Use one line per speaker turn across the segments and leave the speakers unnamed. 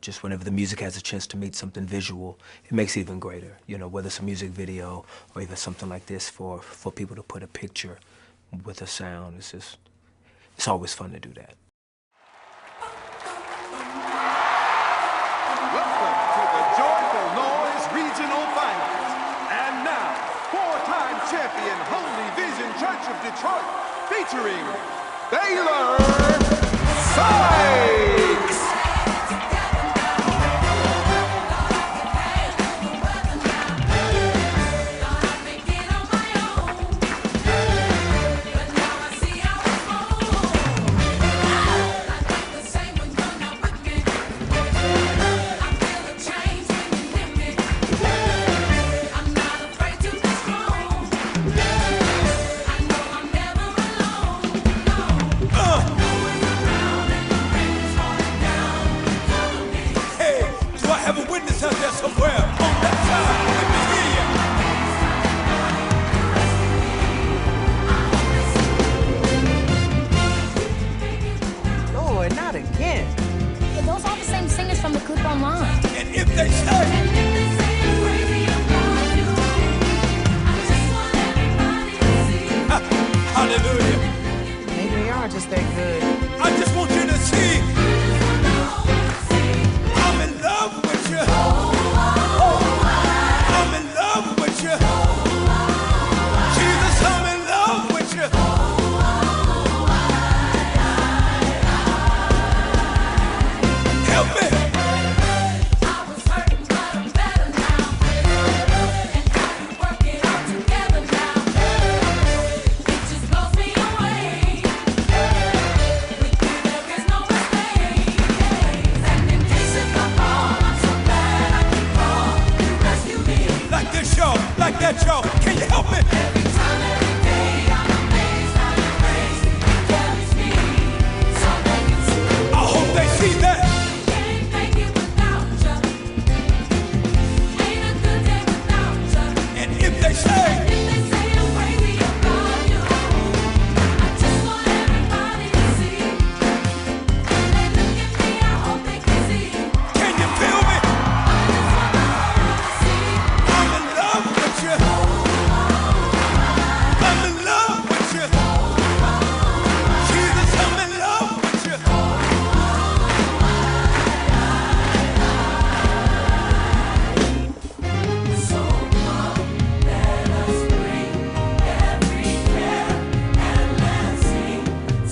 just whenever the music has a chance to meet something visual, it makes it even greater. You know, whether it's a music video or even something like this for people to put a picture with a sound, it's always fun to do that.
Welcome to the Joyful Noise Regional Finals. And now, four-time champion Holy Vision Church of Detroit, featuring Baylor Sykes.
Lord, not again.
But those are the same singers from the clip online.
And if they say hallelujah.
Maybe they are just that good.
I just want you to see I'm in love with you. I'm in love with you. Jesus, I'm in love with you. Help me.
I was hurting, but I'm better now. And how you work it out together now. It just blows me away. With you there is no mistake. And in case if I fall, I'm so glad I can call. You rescue me.
Like this, y'all. Like that, y'all. Can you help me?
Every time, every day, I'm amazed how your grace carries me. So thank you to
I hope they see that.
Can't make it without you. Ain't a good day without you.
And if they say
If they say I'm crazy about you, I just want everybody to see. When they look at me, I hope they can see.
can you feel me?
I just want the world to see.
I'm in love with you. I'm in love with you. Jesus, I'm in love with you.
So come, let us bring every care and let's sing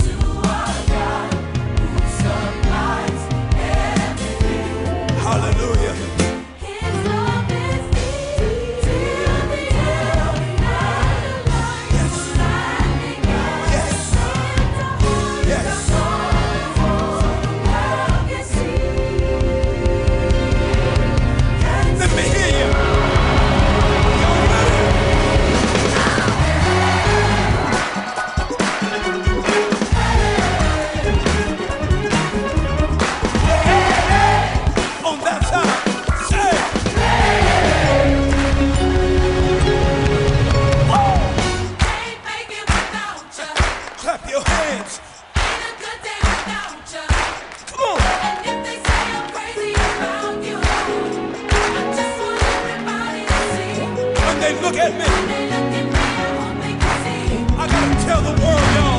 to our God who supplies everything.
Hallelujah.
His love is deep till the end.
Yes. Yes. Yes. Let me hear you. Y'all ready? On that time, say.
Can't make it without you.
Clap your hands.
Ain't a good day without you.
Come on.
And if they say I'm crazy about you, I just want everybody to see.
When they look at me,
When they look at me, I hope they can see.
I gotta tell the world, y'all.